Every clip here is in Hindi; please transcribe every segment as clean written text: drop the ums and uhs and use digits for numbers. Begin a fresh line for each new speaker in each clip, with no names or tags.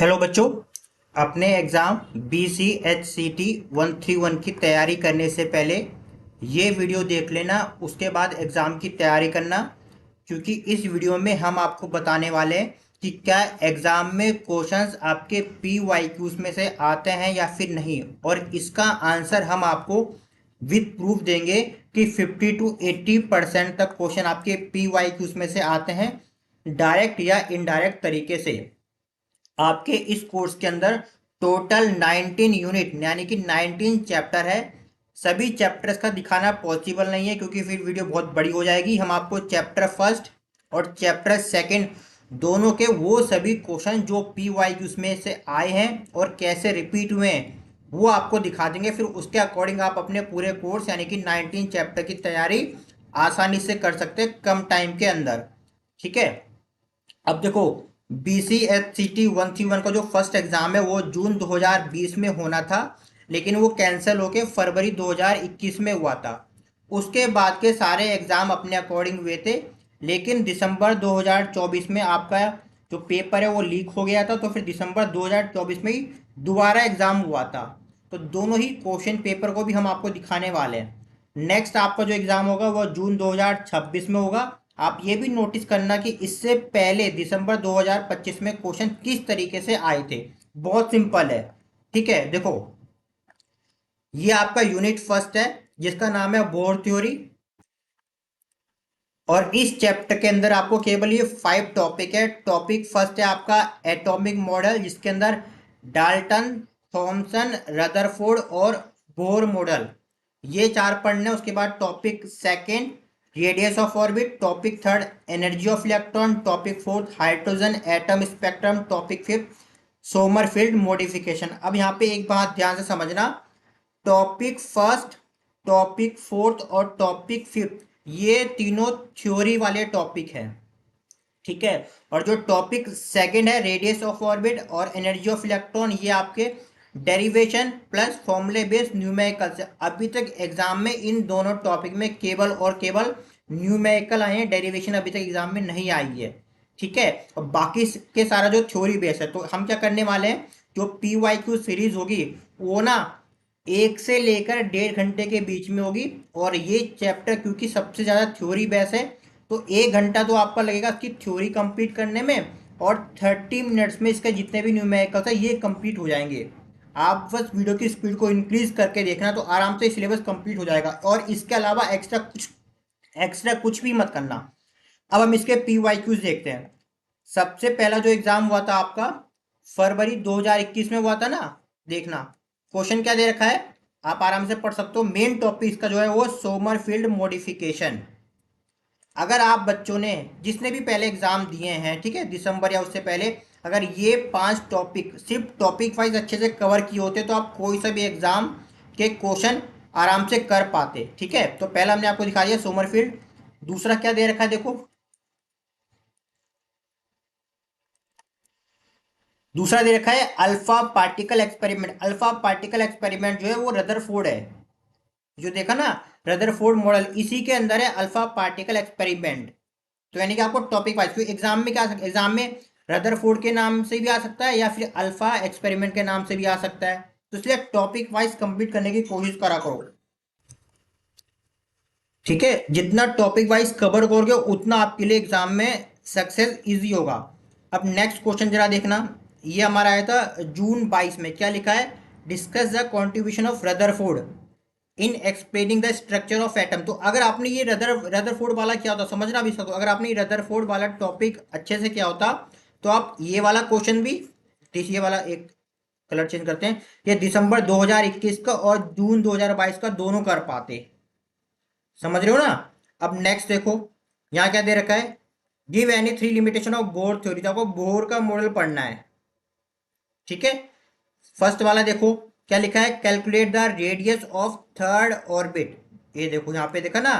हेलो बच्चों। अपने exam B C H C T 131 की तैयारी करने से पहले ये वीडियो देख लेना, उसके बाद एग्ज़ाम की तैयारी करना। क्योंकि इस वीडियो में हम आपको बताने वाले हैं कि क्या एग्ज़ाम में क्वेश्चंस आपके पी वाई क्यूज में से आते हैं या फिर नहीं, और इसका आंसर हम आपको विद प्रूफ देंगे कि 50 to 80% तक क्वेश्चन आपके पी वाई क्यूज में से आते हैं, डायरेक्ट या इनडायरेक्ट तरीके से। आपके इस कोर्स के अंदर टोटल 19 यूनिट यानी कि 19 चैप्टर है। सभी चैप्टर्स का दिखाना पॉसिबल नहीं है क्योंकि फिर वीडियो बहुत बड़ी हो जाएगी। हम आपको चैप्टर फर्स्ट और चैप्टर सेकंड दोनों के वो सभी क्वेश्चन जो पी वाई क्यूज में से आए हैं और कैसे रिपीट हुए हैं वो आपको दिखा देंगे। फिर उसके अकॉर्डिंग आप अपने पूरे कोर्स यानी कि 19 चैप्टर की तैयारी आसानी से कर सकते हैं कम टाइम के अंदर। ठीक है। अब देखो, B C H C T 131 का जो फर्स्ट एग्जाम है वो जून 2020 में होना था, लेकिन वो कैंसिल होके फरवरी 2021 में हुआ था। उसके बाद के सारे एग्जाम अपने अकॉर्डिंग हुए थे, लेकिन दिसंबर 2024 में आपका जो पेपर है वो लीक हो गया था, तो फिर दिसंबर 2024 में ही दोबारा एग्जाम हुआ था। तो दोनों ही क्वेश्चन पेपर को भी हम आपको दिखाने वाले हैं। नेक्स्ट आपका जो एग्जाम होगा वो जून 2026 में होगा। आप ये भी नोटिस करना कि इससे पहले दिसंबर 2025 में क्वेश्चन किस तरीके से आए थे। बहुत सिंपल है। ठीक है, देखो, ये आपका यूनिट फर्स्ट है जिसका नाम है बोर थ्योरी, और इस चैप्टर के अंदर आपको केवल ये 5 टॉपिक है। टॉपिक फर्स्ट है आपका एटॉमिक मॉडल, जिसके अंदर डाल्टन, थॉमसन, रदरफोर्ड और बोर मॉडल, ये 4 पढ़ने हैं। उसके बाद topic second radius of orbit, topic third energy of electron, topic fourth hydrogen atom spectrum, topic fifth Sommerfeld modification. अब यहाँ पे एक बात ध्यान से समझना, टॉपिक फर्स्ट, टॉपिक फोर्थ और टॉपिक फिफ्थ ये तीनों थ्योरी वाले टॉपिक हैं। ठीक है। और जो टॉपिक सेकंड है रेडियस ऑफ ऑर्बिट और एनर्जी ऑफ इलेक्ट्रॉन, ये आपके डेरिवेशन प्लस फॉर्मूले बेस्ड न्यूमेरिकल है। अभी तक एग्जाम में इन दोनों टॉपिक में केवल और केवल न्यूमेरिकल आए हैं, डेरिवेशन अभी तक एग्जाम में नहीं आई है। ठीक है। और बाकी के सारा जो थ्योरी बेस है, तो हम क्या करने वाले हैं, जो पी वाई क्यू सीरीज होगी वो ना 1 से लेकर 1.5 घंटे के बीच में होगी। और ये चैप्टर क्योंकि सबसे ज़्यादा थ्योरी बेस है, तो 1 घंटा तो आपका लगेगा इसकी थ्योरी कंप्लीट करने में, और 30 मिनट्स में इसके जितने भी न्यूमेरिकल्स है ये कंप्लीट हो जाएंगे। आप बस वीडियो की स्पीड को इंक्रीज करके देखना, तो आराम से सिलेबस कंप्लीट हो जाएगा। और इसके अलावा एक्स्ट्रा कुछ भी मत करना। अब हम इसके पी वाई क्यूज देखते हैं। सबसे पहला जो एग्जाम हुआ था आपका फरवरी 2021 में हुआ था ना। देखना क्वेश्चन क्या दे रखा है, आप आराम से पढ़ सकते हो। मेन टॉपिक इसका जो है वो सोमरफील्ड मॉडिफिकेशन। अगर आप बच्चों ने जिसने भी पहले एग्जाम दिए हैं, ठीक है, दिसंबर या उससे पहले, अगर ये 5 टॉपिक सिर्फ टॉपिक वाइज अच्छे से कवर किए होते तो आप कोई सा भी एग्जाम के क्वेश्चन आराम से कर पाते। ठीक है। तो पहला हमने आपको दिखा दिया सोमरफील्ड। दूसरा क्या दे रखा है, देखो, दूसरा दे रखा है alpha particle experiment. Alpha particle experiment जो है वो रदरफोर्ड है, जो देखा ना, रदरफोर्ड मॉडल, इसी के अंदर है अल्फा पार्टिकल एक्सपेरिमेंट। तो यानी कि आपको टॉपिक वाइज, क्योंकि एग्जाम में क्या एग्जाम में रदरफोर्ड के नाम से भी आ सकता है या फिर अल्फा एक्सपेरिमेंट के नाम से भी आ सकता है। तो इसलिए टॉपिक वाइज कंप्लीट करने की कोशिश करा करो। ठीक है। जितना टॉपिक वाइज कवर करोगे उतना आपके लिए एग्जाम में सक्सेस इजी होगा। अब नेक्स्ट क्वेश्चन जरा देखना, ये हमारा आया था जून 22 में। क्या लिखा है, discuss the contribution of Rutherford in explaining the structure of atom. तो अगर आपने ये रदरफोर्ड वाला क्या होता समझना भी सकते हो। अगर आपने ये रदरफोर्ड वाला टॉपिक अच्छे से किया होता तो आप ये वाला क्वेश्चन भी, ये वाला एक कलर चेंज करते हैं, ये दिसंबर 2021 का और जून 2022 का दोनों कर पाते। समझ रहे हो ना। अब नेक्स्ट देखो, यहाँ क्या दे रखा है, give any 3 limitation of bore theory. तो आपको बोर का मॉडल पढ़ना है। ठीक है। फर्स्ट वाला देखो क्या लिखा है, calculate the radius of third orbit. ये देखो यहाँ पे देखा ना,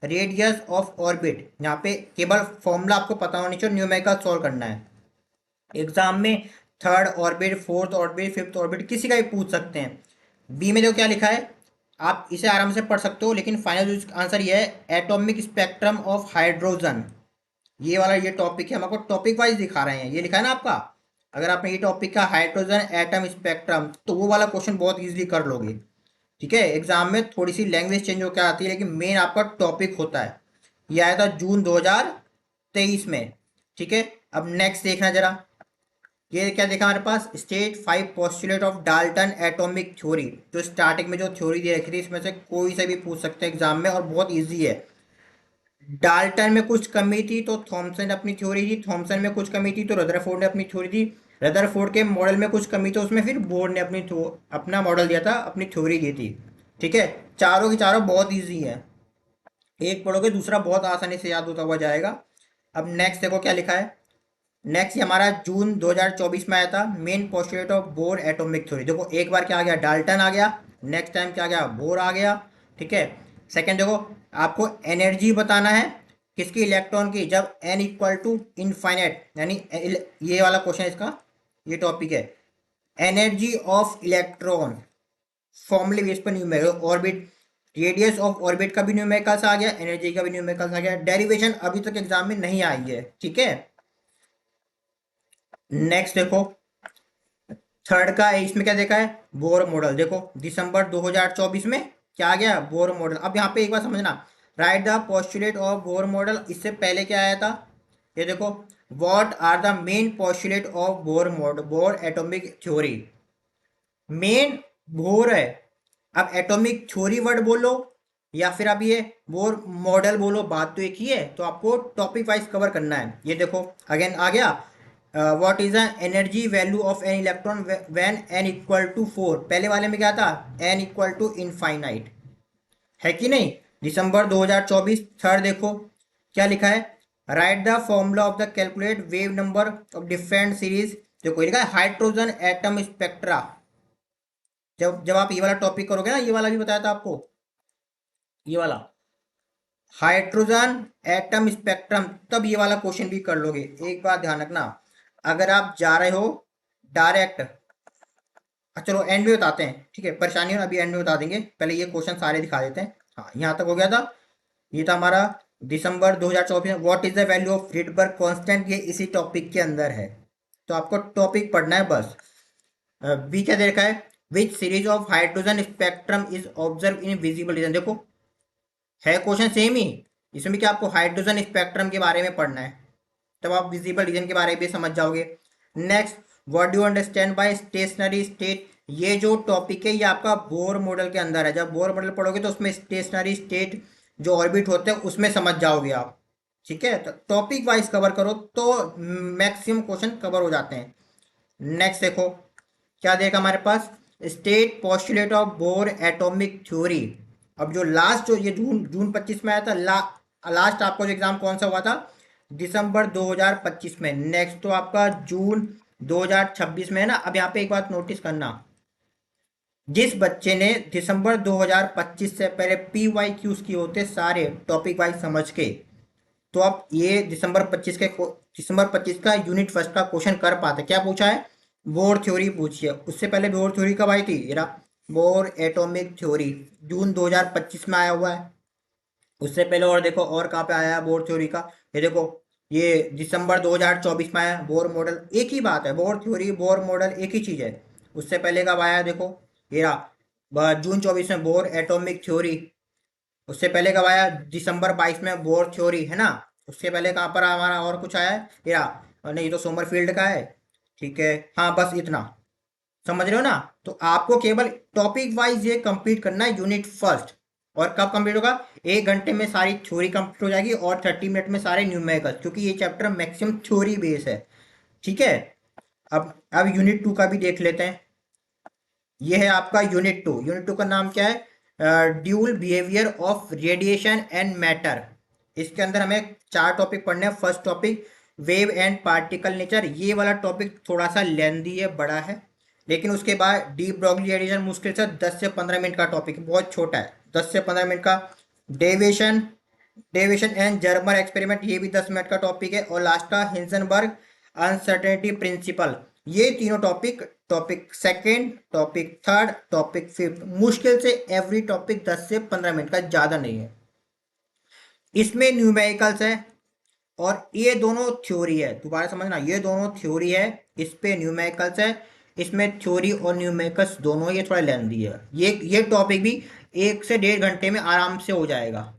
रेडियस ऑफ ऑर्बिट, यहाँ पे केवल फॉर्मूला आपको पता होनी चाहिए, न्यूमेरिकल सॉल्व करना है। एग्जाम में third orbit, fourth orbit, fifth orbit किसी का भी पूछ सकते हैं। बी में देखो क्या लिखा है, आप इसे आराम से पढ़ सकते हो, लेकिन फाइनल आंसर ये है एटॉमिक स्पेक्ट्रम ऑफ हाइड्रोजन। ये वाला ये टॉपिक है, हम आपको टॉपिक वाइज दिखा रहे हैं। ये लिखा है ना आपका अगर आपने ये टॉपिक का हाइड्रोजन एटम स्पेक्ट्रम, तो वो वाला क्वेश्चन बहुत इजीली कर लोगे। ठीक है, एग्जाम में थोड़ी सी लैंग्वेज चेंज होकर आती है, लेकिन मेन आपका टॉपिक होता है। ये आया था जून 2023 में। ठीक है, अब नेक्स्ट देखना जरा, ये क्या देखा हमारे पास, state 5 postulate of Dalton atomic theory. जो स्टार्टिंग में जो थ्योरी दे रखी थी, इसमें से कोई से भी पूछ सकते हैं एग्जाम में, और बहुत इजी है। डाल्टन में कुछ कमी थी तो थॉमसन ने अपनी थ्योरी दी, थॉमसन में कुछ कमी थी तो रदरफोर्ड ने अपनी थ्योरी दी, रदरफोर्ड के मॉडल में कुछ कमी, तो उसमें फिर बोर्ड ने अपना मॉडल दिया था, अपनी थ्योरी दी थी। ठीक है, चारों की चारों बहुत इजी है, एक पढ़ोगे दूसरा बहुत आसानी से याद होता हुआ जाएगा। अब नेक्स्ट देखो क्या लिखा है। नेक्स्ट हमारा जून 2024 में आया था, main postulate of Bohr atomic theory. देखो एक बार क्या आ गया, डाल्टन आ गया, नेक्स्ट टाइम क्या आ गया, बोर आ गया। ठीक है, सेकंड देखो, आपको एनर्जी बताना है किसकी, इलेक्ट्रॉन की, जब एन इक्वल टू इनफाइनाइट, यानी ये वाला क्वेश्चन इसका, ये टॉपिक है एनर्जी ऑफ इलेक्ट्रॉन, फॉर्मूले बेस पर numerical, orbit, radius of orbit का भी न्यूमेरिकल्स आ गया, एनर्जी का भी न्यूमेरिकल्स आ गया, डेरिवेशन अभी तक एग्जाम में नहीं आई है। ठीक है, नेक्स्ट देखो, थर्ड का इसमें क्या देखा है, बोर मॉडल। देखो दिसंबर 2024 में क्या आ गया, बोर मॉडल। अब यहाँ पे एक बार समझना, write the postulate of Bohr model, इससे पहले क्या आया था, ये देखो, what are the main postulate of Bohr model, Bohr atomic theory. Main Bohr है, अब एटॉमिक थ्योरी वर्ड बोलो या फिर अब ये बोर मॉडल बोलो, बात तो एक ही है, तो आपको टॉपिक वाइज कवर करना है। ये देखो अगेन आ गया, what is the energy value of an electron when n equal to 4, पहले वाले में क्या था, एन इक्वल टू इनफाइनाइट, है कि नहीं। दिसंबर 2024 थर्ड देखो क्या लिखा है, right the formula of the calculate wave number of different series. देखो ये लिखा है हाइड्रोजन एटम स्पेक्ट्रा। जब जब आप ये वाला टॉपिक करोगे ना, ये वाला भी बताया था आपको, ये वाला हाइड्रोजन एटम स्पेक्ट्रम, तब ये वाला क्वेश्चन भी कर लोगे। एक बात ध्यान रखना, अगर आप जा रहे हो डायरेक्ट, चलो एंड में बताते हैं, ठीक है, परेशानी हो अभी एंड में बता देंगे, पहले ये क्वेश्चन सारे दिखा देते हैं। हाँ यहाँ तक हो गया था, ये था हमारा दिसंबर 2024 में, what is the value of Rydberg constant, ये इसी टॉपिक के अंदर है, तो आपको टॉपिक पढ़ना है बस। बी क्या दे रखा है, which series of hydrogen spectrum is observe in visible region. देखो है क्वेश्चन सेम ही, इसमें क्या आपको हाइड्रोजन स्पेक्ट्रम के बारे में पढ़ना है, तब आप विजिबल रीजन के बारे में भी समझ जाओगे। Next, what do understand by stationery state, ये जो टॉपिक है ये आपका बोर मॉडल के अंदर है, जब बोर मॉडल पढ़ोगे तो उसमें स्टेशनरी स्टेट जो ऑर्बिट होते हैं उसमें समझ जाओगे आप। ठीक है, तो टॉपिक वाइज कवर करो तो मैक्सिमम क्वेश्चन कवर हो जाते हैं। नेक्स्ट देखो क्या देखा हमारे पास, state postulate of Bohr atomic theory. अब जो लास्ट, जो ये जून जून 25 में आया था, लास्ट आपको जो एग्जाम कौन सा हुआ था, दिसंबर 2025 में। नेक्स्ट तो आपका जून 2026 में है ना। अब यहाँ पे एक बात नोटिस करना, जिस बच्चे ने दिसंबर 2025 से पहले PYQs किए होते सारे टॉपिक वाइज समझ के, तो आप ये दिसंबर 25 का यूनिट फर्स्ट का क्वेश्चन कर पाते। क्या पूछा है, बोर थ्योरी पूछी है, उससे पहले बोर थ्योरी कब आई थी, ये बोर एटॉमिक थ्योरी जून 2025 में आया हुआ है। उससे पहले और देखो और कहाँ पे आया है बोर थ्योरी का, ये देखो ये दिसंबर 2024 में आया बोर मॉडल, एक ही बात है, बोर थ्योरी बोर मॉडल एक ही चीज है। उससे पहले कब आया है, देखो ये जून 24 में बोर एटॉमिक थ्योरी। उससे पहले कब आया, दिसंबर 22 में बोर थ्योरी, है ना। उसके पहले कहाँ पर हमारा और कुछ आया है, नहीं, ये तो सोमरफील्ड का है। ठीक है, हाँ बस इतना, समझ रहे हो ना। तो आपको केवल टॉपिक वाइज ये कंप्लीट करना है यूनिट फर्स्ट। और कब कंप्लीट होगा, 1 घंटे में सारी थ्योरी कंप्लीट हो जाएगी और 30 मिनट में सारे न्यूमेरिकल, क्योंकि ये चैप्टर मैक्सिमम थ्योरी बेस है। ठीक है, अब यूनिट 2 का भी देख लेते हैं। ये है आपका यूनिट 2 का नाम क्या है, dual behaviour of radiation and matter. इसके अंदर हमें 4 टॉपिक पढ़ने हैं। First topic wave and particle nature, ये वाला टॉपिक थोड़ा सा लेंदी है, बड़ा है, लेकिन उसके बाद डी ब्रॉगली रेडिएशन मुश्किल से 10 से 15 मिनट का टॉपिक, बहुत छोटा है, 10 से 15 मिनट का। Deviation deviation and Germer experiment, ये भी 10 मिनट का टॉपिक है। और लास्ट का हिंसनबर्ग अनसर्टेनिटी प्रिंसिपल। ये तीनों topic, topic second, topic third, topic fifth, मुश्किल से एवरी टॉपिक 10 से 15 मिनट का, ज़्यादा नहीं है। इसमें न्यूमेरिकल्स है, और ये दोनों थ्योरी है, दोबारा समझना, ये दोनों थ्योरी है, इस पे न्यूमेरिकल्स है, इसमें थ्योरी और न्यूमेरिकल्स दोनों, ये थोड़ा लेंथी है। ये टॉपिक भी 1 से 1.5 घंटे में आराम से हो जाएगा।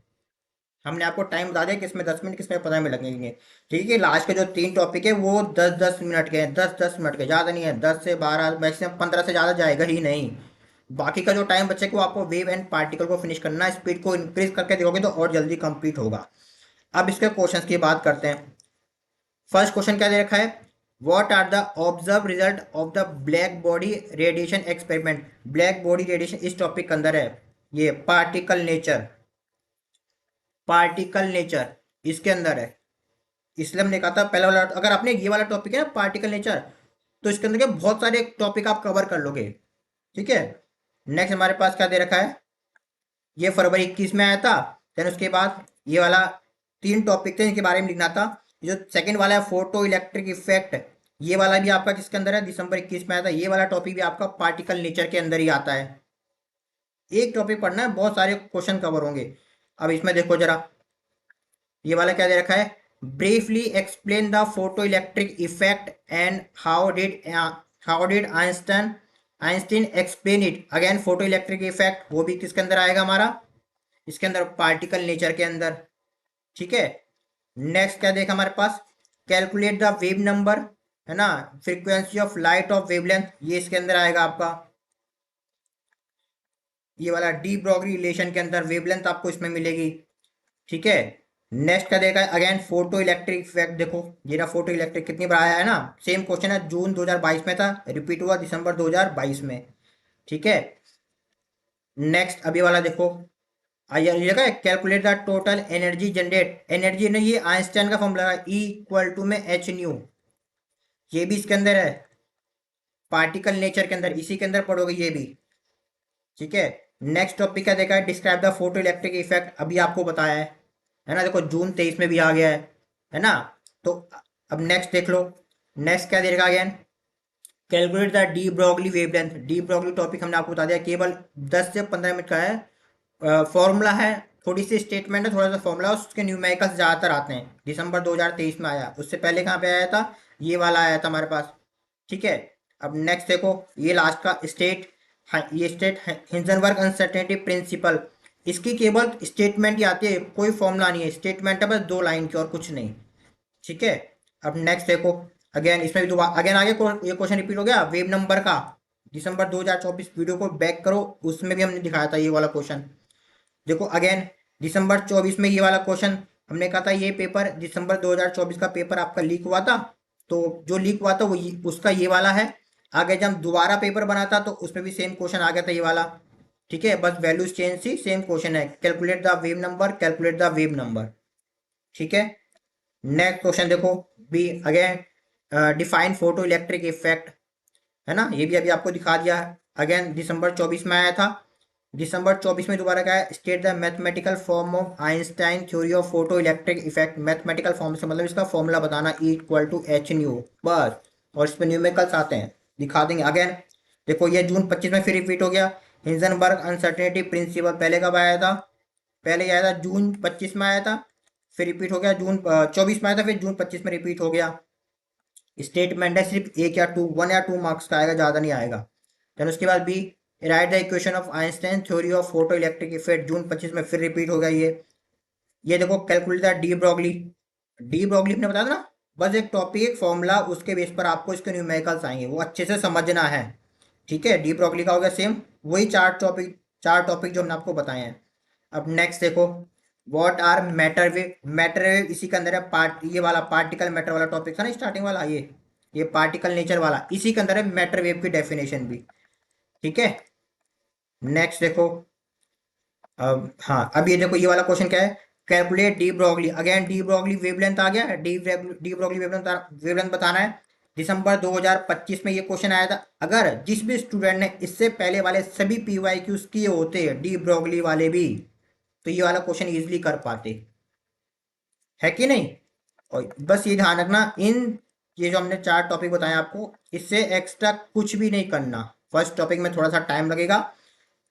हमने आपको टाइम बता दिया कि इसमें 10 मिनट, किसमें 15 मिनट लगेंगे। ठीक है, लास्ट के जो 3 टॉपिक है वो 10-10 मिनट के हैं, 10-10 मिनट के, ज़्यादा नहीं है, 10 से 12, मैक्सिमम 15 से ज़्यादा जाएगा ही नहीं। बाकी का जो टाइम बचेगा वो आपको वेव एंड पार्टिकल को फिनिश करना है, स्पीड को इंक्रीज करके देखोगे तो और जल्दी कंप्लीट होगा। अब इसके क्वेश्चंस की बात करते हैं। फर्स्ट क्वेश्चन क्या दे रखा है, what are the observe result of the black body radiation experiment. Black body radiation इस टॉपिक के अंदर है, ये पार्टिकल नेचर इसके अंदर है। इसलिए हमने कहा था पहला वाला, अगर आपने ये वाला टॉपिक है ना पार्टिकल नेचर, तो इसके अंदर के बहुत सारे टॉपिक आप कवर कर लोगे। ठीक है, नेक्स्ट हमारे पास क्या दे रखा है, ये फरवरी 21 में आया था। देन उसके बाद ये वाला 3 टॉपिक थे इनके बारे में लिखना था। जो सेकंड वाला है फोटो इलेक्ट्रिक इफेक्ट, ये वाला भी आपका किसके अंदर है, दिसंबर 21 में आया था। ये वाला टॉपिक भी आपका पार्टिकल नेचर के अंदर ही आता है। एक टॉपिक पढ़ना है, बहुत सारे क्वेश्चन कवर होंगे। अब इसमें देखो जरा, ये वाला क्या दे रखा है, briefly explain the photo electric effect and how did Einstein explain it. Again photo electric effect, वो भी किसके अंदर आएगा हमारा, इसके अंदर पार्टिकल नेचर के अंदर। ठीक है, नेक्स्ट क्या देखा हमारे पास, कैलकुलेट द वेव नंबर, है ना, frequency of light of wavelength, ये इसके अंदर आएगा आपका। ये वाला डी ब्रॉगली रिलेशन के अंदर वेवलेंथ आपको इसमें मिलेगी। ठीक है, नेक्स्ट क्या देखा है, अगेन फोटो इलेक्ट्रिक इफेक्ट, देखो ये रहा फोटो इलेक्ट्रिक, कितनी बार आया है ना, सेम क्वेश्चन है, जून 2022 में था, रिपीट हुआ दिसंबर 2022 में। ठीक है, नेक्स्ट अभी वाला देखो, ये देखा है, calculate the total energy generate, energy ने ये आइंस्टाइन का फॉर्मूला है, ई इक्वल टू में एच न्यू, ये भी इसके अंदर है, पार्टिकल नेचर के अंदर, इसी के अंदर पढ़ोगे ये भी। ठीक है, नेक्स्ट टॉपिक क्या देखा है, describe the photo electric effect, अभी आपको बताया है ना, देखो जून 23 में भी आ गया है ना। तो अब नेक्स्ट देख लो, नेक्स्ट क्या देगा again, calculate the de Broglie wavelength. De Broglie topic हमने आपको बता दिया, केवल 10 से 15 मिनट का है, फॉर्मूला है, थोड़ी सी स्टेटमेंट है, थोड़ा सा फॉर्मूला, उसके न्यूमेरिकल्स ज़्यादातर आते हैं। दिसंबर 2023 में आया, उससे पहले कहाँ पे आया था, ये वाला आया था हमारे पास। ठीक है, अब नेक्स्ट देखो, ये लास्ट का स्टेट, ये स्टेट हिंजनबर्ग अनसर्टेनिटी प्रिंसिपल, इसकी केवल स्टेटमेंट ही आती है, कोई फॉर्मूला नहीं है, स्टेटमेंट है बस 2 लाइन की और कुछ नहीं। ठीक है, अब नेक्स्ट देखो, अगेन इसमें भी दोबारा अगेन आगे ये क्वेश्चन रिपीट हो गया, वेव नंबर का, दिसंबर 2024 वीडियो को बैक करो, उसमें भी हमने दिखाया था ये वाला क्वेश्चन। देखो अगेन दिसंबर 24 में ये वाला क्वेश्चन, हमने कहा था ये पेपर दिसंबर 2024 का पेपर आपका लीक हुआ था, तो जो लीक हुआ था वो उसका ये वाला है। आगे जब दोबारा पेपर बना था तो उसमें भी सेम क्वेश्चन आ गया था ये वाला। ठीक है, बस वैल्यूज चेंज थी, सेम क्वेश्चन है, calculate the wave number, calculate the wave number. ठीक है, नेक्स्ट क्वेश्चन देखो, B again define photo electric effect, है ना, ये भी अभी आपको दिखा दिया है, अगेन दिसंबर 24 में आया था। दिसंबर 24 में दोबारा क्या है, state the mathematical form of Einstein theory of photo electric effect, mathematical form से मतलब इसका फॉर्मूला बताना, E equal to h nu, बस। और इसमें न्यूमेरिकल्स आते हैं, दिखा देंगे अगेन। देखो ये जून 25 में फिर रिपीट हो गया, हिंजनबर्ग अनसर्टेनिटी प्रिंसिपल, पहले कब आया था, पहले आया था जून 25 में आया था, फिर रिपीट हो गया जून 24 में आया था, फिर जून 25 में रिपीट हो गया। स्टेटमेंट है सिर्फ 1 या 2 मार्क्स का आएगा, ज़्यादा नहीं आएगा। देन उसके बाद B, write the equation of Einstein theory of photo electric effect, जून 25 में फिर रिपीट हो गया ये देखो, calculate the de Broglie, de Broglie ने बताया था ना, बस एक टॉपिक एक फॉर्मूला, उसके बेस पर आपको इसके न्यूमेरिकल्स आएंगे, वो अच्छे से समझना है। ठीक है, डी ब्रॉगली का हो गया सेम, वही 4 टॉपिक जो हमने आपको बताए हैं। अब नेक्स्ट देखो, what are matter wave, matter wave इसी के अंदर है, ये वाला पार्टिकल मैटर वाला टॉपिक था ना स्टार्टिंग वाला, ये पार्टिकल नेचर वाला, इसी के अंदर है मैटर वेव की डेफिनेशन भी। ठीक है, नेक्स्ट देखो, अब हाँ, अब ये देखो ये वाला क्वेश्चन क्या है, calculate de Broglie, again de Broglie wavelength आ गया, डी ब्रॉगली वेवलेंथ बताना है। दिसंबर 2025 में ये क्वेश्चन आया था, अगर जिस भी स्टूडेंट ने इससे पहले वाले सभी PYQs किए होते डी ब्रॉगली वाले भी, तो ये वाला क्वेश्चन इजीली कर पाते, है कि नहीं। और बस ये ध्यान रखना, ये जो हमने 4 टॉपिक बताए आपको, इससे एक्स्ट्रा कुछ भी नहीं करना। फर्स्ट टॉपिक में थोड़ा सा टाइम लगेगा,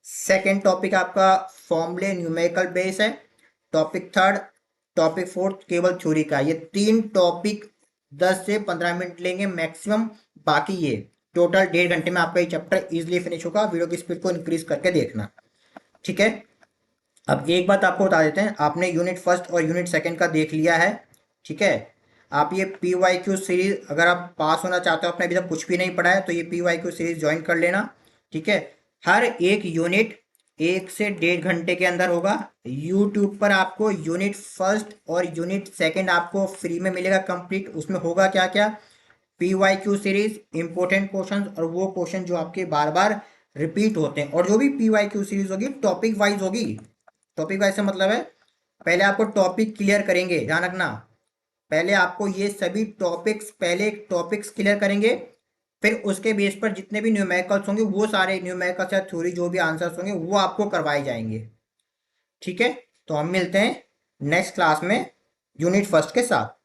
सेकेंड टॉपिक आपका फॉर्मूले न्यूमेरिकल बेस है, टॉपिक थर्ड टॉपिक फोर्थ केवल थ्योरी का। ये 3 टॉपिक 10 से 15 मिनट लेंगे मैक्सिमम। बाकी ये टोटल 1.5 घंटे में आपका ये चैप्टर इजिली फिनिश होगा। वीडियो की स्पीड को इंक्रीज करके देखना, ठीक है। अब एक बात आपको बता देते हैं, आपने यूनिट फर्स्ट और यूनिट सेकंड का देख लिया है, ठीक है। आप ये PYQ सीरीज, अगर आप पास होना चाहते हो, आपने अभी तक कुछ भी नहीं पढ़ा है, तो ये PYQ सीरीज ज्वाइन कर लेना, ठीक है। हर एक यूनिट 1 से 1.5 घंटे के अंदर होगा। यूट्यूब पर आपको यूनिट फर्स्ट और यूनिट सेकंड आपको फ्री में मिलेगा कंप्लीट। उसमें होगा क्या क्या, PYQ सीरीज, इंपॉर्टेंट क्वेश्चन, और वो क्वेश्चन जो आपके बार बार रिपीट होते हैं। और जो भी PYQ सीरीज होगी टॉपिक वाइज होगी। टॉपिक वाइज से मतलब है, पहले आपको टॉपिक क्लियर करेंगे, ध्यान रखना। पहले आपको ये सभी टॉपिक्स, पहले टॉपिक्स क्लियर करेंगे, फिर उसके बेस पर जितने भी न्यूमेरिकल्स होंगे, वो सारे न्यूमेरिकल्स या थ्योरी जो भी आंसर्स होंगे वो आपको करवाए जाएंगे, ठीक है। तो हम मिलते हैं नेक्स्ट क्लास में यूनिट फर्स्ट के साथ।